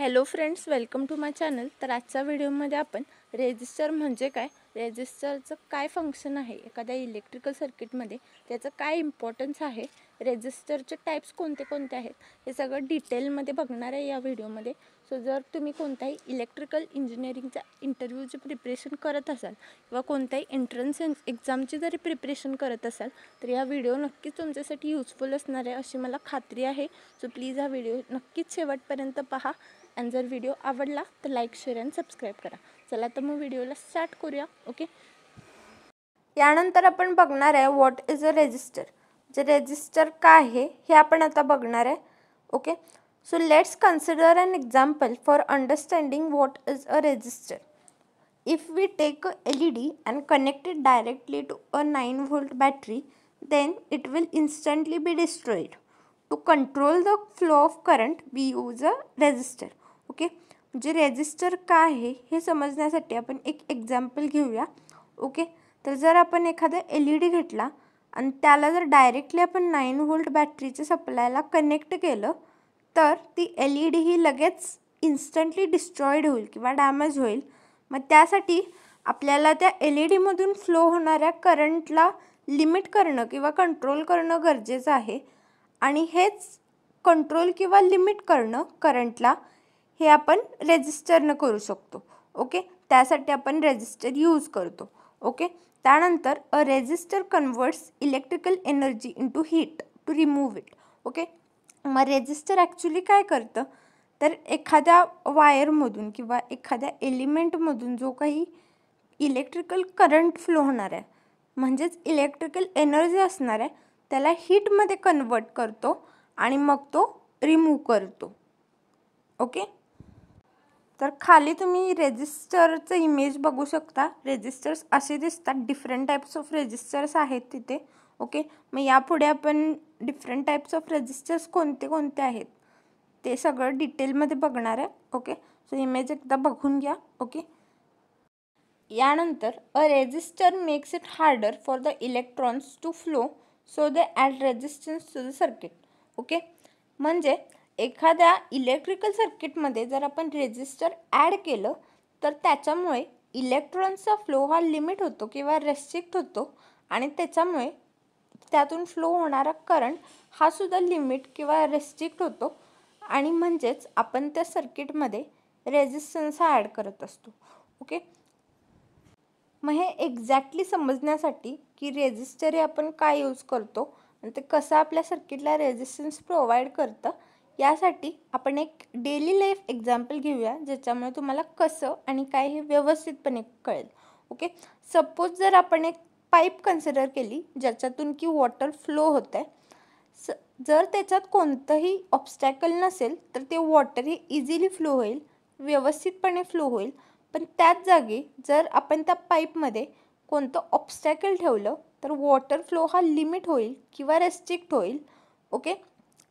Hello friends, welcome to my channel. तर आजच्या व्हिडिओमध्ये आपण रेजिस्टर म्हणजे काय, रेजिस्टरचं काय फंक्शन आहे एखाद्या इलेक्ट्रिकल सर्किटमध्ये, त्याचं काय इम्पॉर्टन्स आहे, रेजिस्टरचे टाईप्स कोणते कोणते आहेत, हे सगळं डिटेलमध्ये बघणार आहे या व्हिडिओमध्ये. सो जर तुम्ही कोणत्याही इलेक्ट्रिकल इंजिनिअरिंगच्या इंटरव्ह्यूची प्रिपरेशन करत असाल किंवा कोणत्याही एंट्रन्स एक्झामची जरी प्रिपरेशन करत असाल तर या व्हिडिओ नक्कीच तुमच्यासाठी यूजफुल असणार आहे अशी मला खात्री आहे. सो प्लीज हा व्हिडिओ नक्कीच शेवटपर्यंत पहा. आणि जर व्हिडिओ आवडला तर लाईक, शेअर आणि सबस्क्राईब करा. चला तर मग व्हिडिओला स्टार्ट करूया. ओके, यानंतर आपण बघणार आहे व्हॉट इज अ रेजिस्टर. जे रेजिस्टर काय आहे हे आपण आता बघणार आहे. Okay, so let's consider an example for understanding what is a resistor. If we take a LED and connect it directly to a 9-volt battery, then it will instantly be destroyed. To control the flow of current, we use a resistor. Okay, म्हणजे resistor काय आहे हे समजण्यासाठी आपण एक example घेऊया. Okay, तर जर आपण एखादा LED घेतला आणि त्याला जर डायरेक्टली आपण 9-volt बॅटरीच्या सप्लायला कनेक्ट केलं तर ती LED ही लगेच इन्स्टंटली डिस्ट्रॉईड होईल किंवा डॅमेज होईल. मग त्यासाठी आपल्याला त्या LED फ्लो होणाऱ्या करंटला लिमिट करणं किंवा कंट्रोल करणं गरजेचं आहे. आणि हेच कंट्रोल किंवा लिमिट करणं करंटला हे आपण रेजिस्टरनं करू शकतो. ओके, त्यासाठी आपण रेजिस्टर यूज करतो. ओके, त्यानंतर a resistor converts electrical energy into heat to remove it. Okay, मग रेजिस्टर ॲक्च्युली काय करतं तर एखाद्या वायरमधून किंवा एखाद्या एलिमेंटमधून जो काही इलेक्ट्रिकल करंट फ्लो होणार आहे म्हणजेच इलेक्ट्रिकल एनर्जी असणार आहे त्याला हीटमध्ये कन्वर्ट करतो आणि मग तो रिमूव्ह करतो. ओके, तर खाली तुम्ही रेजिस्टरचं इमेज बघू शकता. रेजिस्टर्स असे दिसतात. डिफरंट टाईप्स ऑफ रेजिस्टर्स आहेत तिथे. ओके, मग यापुढे आपण डिफरंट टाईप्स ऑफ रेजिस्टर्स कोणते कोणते आहेत ते सगळं डिटेलमध्ये बघणार आहे. ओके, सो इमेज एकदा बघून घ्या. ओके, यानंतर a resistor makes it harder for the electrons to flow so they add resistance to the circuit. Okay, म्हणजे एखाद्या इलेक्ट्रिकल सर्किटमध्ये जर आपण रेजिस्टर ॲड केलं तर त्याच्यामुळे इलेक्ट्रॉन्सचा फ्लो हा लिमिट होतो किंवा रेस्ट्रिक्ट होतो आणि त्याच्यामुळे त्यातून फ्लो होणारा करंट हा सुद्धा लिमिट किंवा रेस्ट्रिक्ट होतो आणि म्हणजेच आपण त्या सर्किटमध्ये रेजिस्टन्स हा ॲड करत असतो. ओके, मग हे एक्झॅक्टली समजण्यासाठी की रेजिस्टर हे आपण काय यूज करतो आणि ते कसं आपल्या सर्किटला रेजिस्टन्स प्रोव्हाइड करतं यासाठी आपण एक डेली लाईफ एक्झाम्पल घेऊया ज्याच्यामुळे तुम्हाला कसं आणि काय हे व्यवस्थितपणे कळेल. ओके, सपोज जर आपण एक पाईप कन्सिडर केली ज्याच्यातून की वॉटर फ्लो होतं आहे. जर त्याच्यात कोणतंही ऑब्स्टॅकल नसेल तर ते वॉटर हे इझिली फ्लो होईल, व्यवस्थितपणे फ्लो होईल. पण त्याच जागी जर आपण त्या पाईपमध्ये कोणतं ऑब्स्टॅकल ठेवलं तर वॉटर फ्लो हा लिमिट होईल किंवा रेस्ट्रिक्ट होईल. ओके,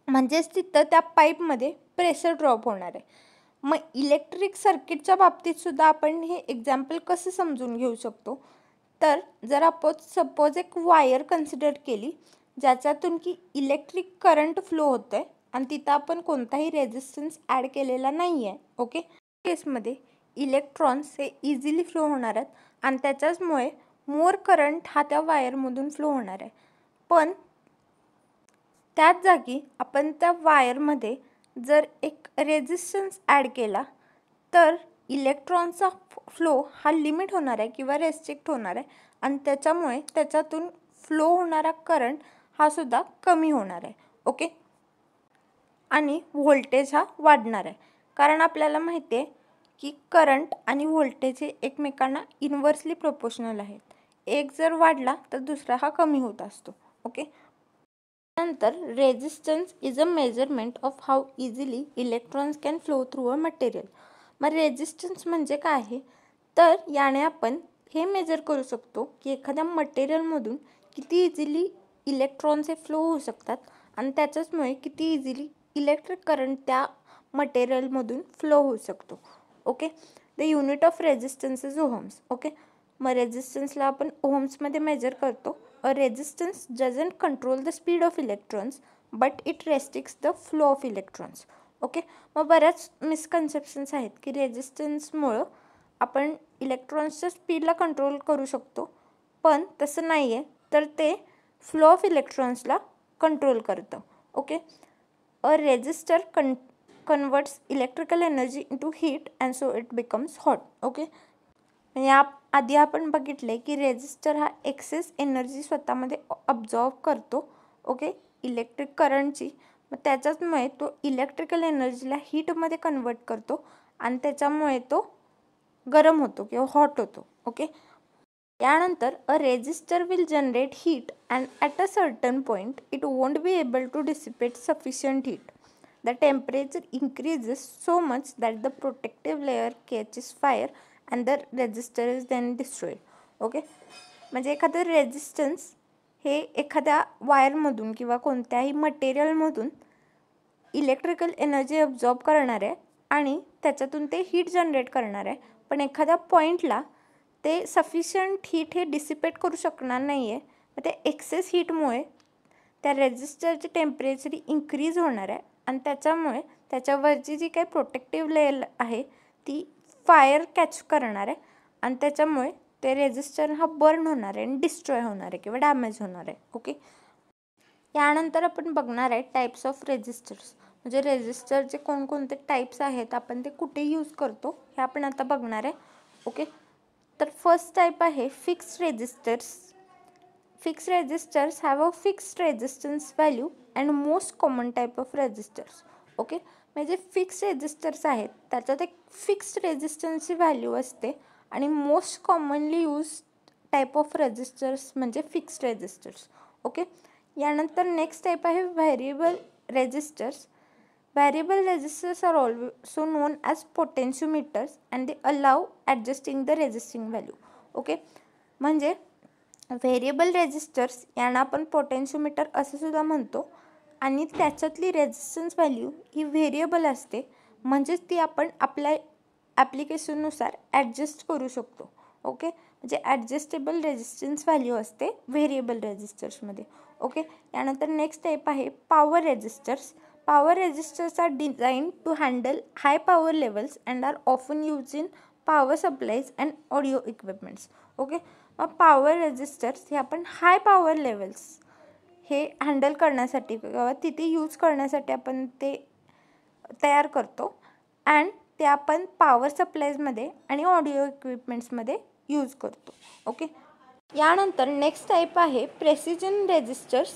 म्हणजेच तिथं त्या पाईपमध्ये प्रेशर ड्रॉप होणार आहे. मग इलेक्ट्रिक सर्किटच्या बाबतीतसुद्धा आपण हे एक्झाम्पल कसं समजून घेऊ शकतो तर जर आपण सपोज एक वायर कन्सिडर केली ज्याच्यातून की इलेक्ट्रिक करंट फ्लो होतं आहे आणि तिथं आपण कोणताही रेजिस्टन्स ॲड केलेला नाही आहे. ओके, केसमध्ये इलेक्ट्रॉन्स हे इझिली फ्लो होणार आहेत आणि त्याच्याचमुळे मोर करंट हा त्या वायरमधून फ्लो होणार आहे. पण त्याच जागी आपण त्या वायरमध्ये जर एक रेजिस्टन्स ॲड केला तर इलेक्ट्रॉनचा फ्लो हा लिमिट होणार आहे किंवा रेस्ट्रिक्ट होणार आहे आणि त्याच्यामुळे त्याच्यातून फ्लो होणारा करंट हा सुद्धा कमी होणार आहे. ओके, आणि व्होल्टेज हा वाढणार आहे कारण आपल्याला माहिती आहे की करंट आणि व्होल्टेज हे एकमेकांना इन्व्हर्सली प्रोपोर्शनल आहेत. एक जर वाढला तर दुसरा हा कमी होत असतो. ओके, नंतर resistance is a measurement of how easily electrons can flow through a material. मग रेजिस्टन्स म्हणजे काय आहे तर याने आपण हे मेजर करू शकतो की एखाद्या मटेरियलमधून किती इझिली इलेक्ट्रॉन्स हे फ्लो होऊ शकतात आणि त्याच्याचमुळे किती इझिली इलेक्ट्रिक करंट त्या मटेरियलमधून फ्लो होऊ शकतो. Okay, the unit of resistance is ohms. Okay, मग रेजिस्टन्सला आपण ओहम्समध्ये मेजर करतो. A resistance doesn't control the speed of electrons but it restricts the flow of electrons. Okay, मग बऱ्याच मिसकन्सेप्शन्स आहेत की रेजिस्टन्समुळं आपण इलेक्ट्रॉन्सच्या स्पीडला कंट्रोल करू शकतो, पण तसं नाही आहे, तर ते फ्लो ऑफ इलेक्ट्रॉन्सला कंट्रोल करतं. Okay, a resistor converts electrical energy into heat and so it becomes hot. Okay, या आधी आपण बघितले की रेजिस्टर हा एक्सेस एनर्जी स्वतःमध्ये अब्झॉर्ब करतो. ओके, इलेक्ट्रिक करंटची, मग त्याच्यामुळे तो इलेक्ट्रिकल एनर्जीला हीटमध्ये कन्वर्ट करतो आणि त्याच्यामुळे तो गरम होतो किंवा हॉट होतो. ओके, यानंतर a resistor will generate heat and at a certain point it won't be able to dissipate sufficient heat. The temperature increases so much that the protective layer catches fire and the resistor is then destroyed. Okay, म्हणजे एखादं resistance हे एखाद्या वायरमधून किंवा कोणत्याही मटेरियलमधून electrical energy absorb करणार आहे आणि त्याच्यातून ते हीट जनरेट करणार आहे, पण एखाद्या पॉईंटला ते सफिशियंट हीट हे डिसिपेट करू शकणार नाही आहे. मग ते एक्सेस हीटमुळे त्या रेजिस्टरची टेम्परेचर इन्क्रीज होणार आहे आणि त्याच्यामुळे त्याच्यावरची जी काही प्रोटेक्टिव्ह लेयर आहे ती फायर कॅच करणार आहे आणि त्याच्यामुळे ते रेजिस्टर हा बर्न होणार आहे आणि डिस्ट्रॉय होणार आहे किंवा डॅमेज होणार आहे. ओके, यानंतर आपण बघणार आहे टाईप्स ऑफ रेजिस्टर्स, म्हणजे रेजिस्टरचे कोणकोणते टाईप्स आहेत, आपण ते कुठे यूज करतो हे आपण आता बघणार आहे. ओके, तर फर्स्ट टाईप आहे fixed resistors. Fixed resistors have a fixed resistance value and most common type of resistors. Okay, म्हणजे फिक्स्ड रेजिस्टर्स आहेत त्याच्यात एक फिक्स्ड रेजिस्टन्सची व्हॅल्यू असते आणि most commonly use type of resistors म्हणजे फिक्स्ड रेजिस्टर्स. ओके, यानंतर नेक्स्ट टाईप आहे variable resistors. Variable resistors are also known as potentiometers and they allow adjusting the resisting value. Okay, म्हणजे व्हेरिएबल रेजिस्टर्स यांना आपण potentiometer असं सुद्धा म्हणतो आणि त्याच्यातली रेजिस्टन्स व्हॅल्यू ही व्हेरिएबल असते, म्हणजेच ती आपण आपल्या ॲप्लिकेशननुसार ॲडजस्ट करू शकतो. ओके, म्हणजे ॲडजस्टेबल रेजिस्टन्स व्हॅल्यू असते व्हेरिएबल रेजिस्टर्समध्ये. ओके, यानंतर नेक्स्ट टाईप आहे power resistors. Power resistors are design to handle high power levels and are often use in power supplies and audio equipments. Okay, मग power resistors हे आपण high power levels हे handle करण्यासाठी किंवा तिथे use करण्यासाठी आपण ते तयार करतो अँड ते आपण पॉवर सप्लाईजमध्ये आणि ऑडिओ इक्विपमेंट्समध्ये यूज करतो. ओके, यानंतर नेक्स्ट टाईप आहे precision resistors.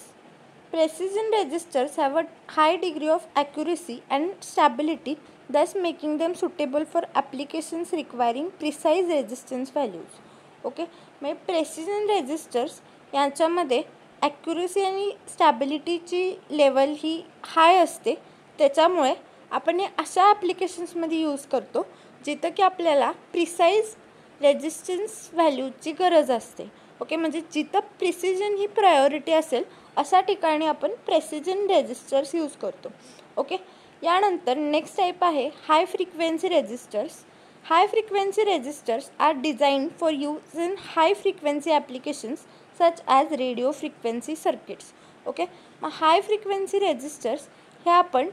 Precision resistors have a high degree of accuracy and stability, thus making them suitable for applications requiring precise resistance values. Okay, म्हणजे प्रेसिजन रेजिस्टर्स यांच्यामध्ये accuracy आणि स्टॅबिलिटीची level ही हाय असते, त्याच्यामुळे आपण हे अशा ॲप्लिकेशन्समध्ये यूज करतो जिथं की आपल्याला प्रिसाईज रेजिस्टन्स व्हॅल्यूची गरज असते. ओके, म्हणजे जिथं प्रिसिजन ही प्रायोरिटी असेल अशा ठिकाणी आपण प्रेसिजन रेजिस्टर्स यूज करतो. ओके, यानंतर नेक्स्ट टाईप आहे high frequency resistors. High frequency resistors are design for use in high frequency applications such as radio frequency circuits. Okay, मग हाय फ्रिक्वेन्सी रेजिस्टर्स हे आपण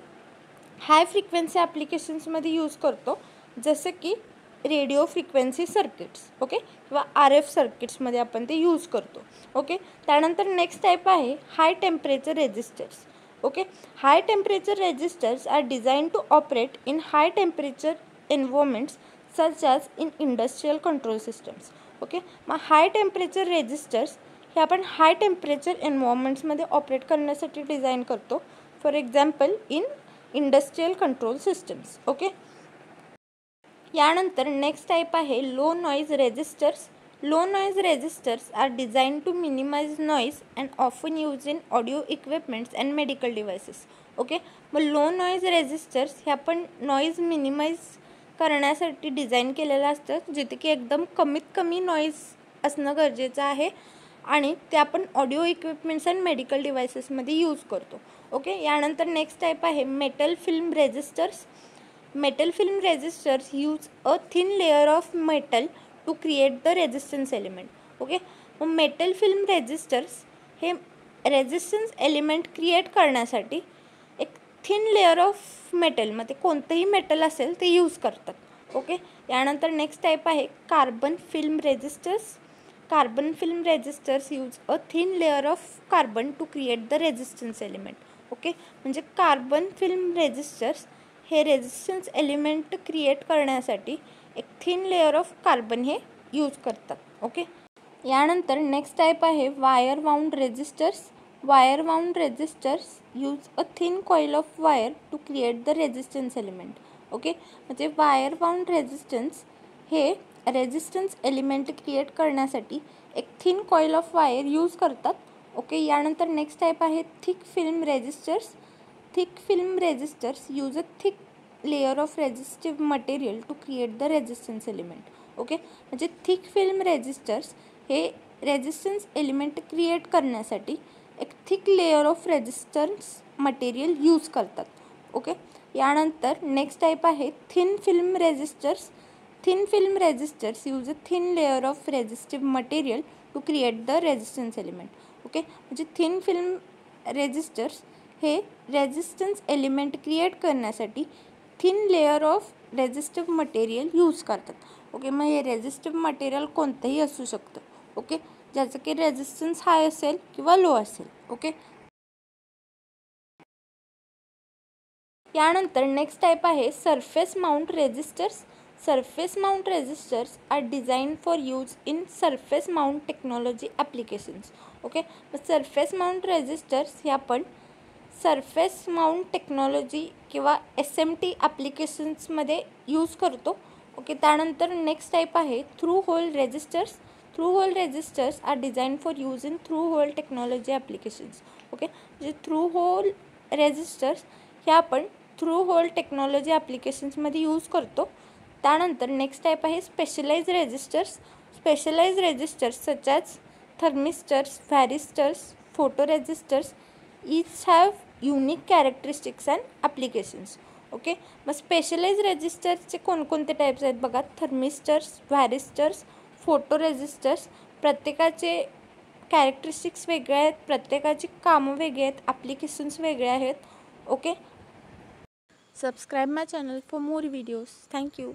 हाय फ्रिक्वेन्सी ॲप्लिकेशन्समध्ये यूज करतो, जसे की radio frequency circuits. Okay, किंवा RF सर्किट्समध्ये आपण ते यूज करतो. ओके, त्यानंतर नेक्स्ट टाईप आहे high temperature resistors. Okay, high temperature resistors are design to operate in high temperature environments such as in industrial control systems. Okay, मग high temperature resistors हे आपण हाय टेम्परेचर एन्व्हायरमेंट्समध्ये operate करण्यासाठी design करतो, for example in industrial control systems. Okay, यानंतर next type आहे low noise resistors. Low noise resistors are design to minimize noise and often use in audio equipments and medical devices. Okay, मग low noise resistors हे आपण noise minimise करण्यासाठी design केलेलं असतं, जिथे की एकदम कमीत कमी नॉईज असणं गरजेचं आहे आणि ते आपण ऑडिओ इक्विपमेंट्स अँड मेडिकल डिव्हायसेसमध्ये यूज करतो. ओके, यानंतर नेक्स्ट टाईप आहे metal film resistors. Metal film resistors use a thin layer of metal to create the resistance element. Okay, मग मेटल फिल्म रेजिस्टर्स हे रेजिस्टन्स एलिमेंट क्रिएट करण्यासाठी एक thin layer of मेटलमध्ये कोणतंही metal असेल ते use करतात. Okay. यानंतर नेक्स्ट टाईप आहे carbon film resistors. Carbon film resistors use a thin layer of carbon to create the resistance element. Okay. म्हणजे कार्बन फिल्म रेजिस्टर्स हे रेजिस्टन्स एलिमेंट क्रिएट करण्यासाठी एक थिन लेअर ऑफ कार्बन हे use करतात. Okay. यानंतर next type आहे wire wound resistors. Wire wound resistors use a thin coil of wire to create the resistance element. Okay. म्हणजे wire wound resistance हे resistance element create करण्यासाठी एक thin coil of wire use करतात. Okay. यानंतर next type आहे thick film resistors. Thick film resistors use a thick layer of resistive material to create the resistance element. Okay. म्हणजे thick film resistors हे resistance element create करण्यासाठी एक thick layer of resistance material use करतात. Okay. यानंतर next type आहे thin film resistors. Thin film resistors use a thin layer of resistive material to create the resistance element. Okay. म्हणजे thin film resistors हे resistance element create करण्यासाठी thin layer of resistive material use करतात. Okay. मग हे resistive material कोणतंही असू शकतं. Okay. ज्याचं की रेजिस्टन्स हाय असेल किंवा लो असेल. ओके. यानंतर नेक्स्ट टाईप आहे surface mount resistors. Surface mount resistors are design for use in surface mount technology applications. Okay. Surface mount resistors हे आपण सरफेस माउंट टेक्नॉलॉजी किंवा SMT ॲप्लिकेशन्समध्ये यूज करतो. ओके. त्यानंतर नेक्स्ट टाईप आहे through hole resistors. Through hole resistors are design for use in through hole technology applications. Okay. म्हणजे through hole resistors हे आपण थ्रू होल टेक्नॉलॉजी ॲप्लिकेशन्समध्ये यूज करतो. त्यानंतर नेक्स्ट टाईप आहे specialize resistors. Specialize resistors such as thermistors, varistors, photo resistors each have unique characteristics and applications. Okay. मग specialize रेजिस्टर्सचे कोणकोणते टाईप्स आहेत बघा. Thermistors, varistors, photo resistors. प्रत्येकाचे कॅरेक्टरिस्टिक्स वेगळे आहेत, प्रत्येकाची कामं वेगळी आहेत, ॲप्लिकेशन्स वेगळे आहेत. Okay. Subscribe my channel for more videos. Thank you.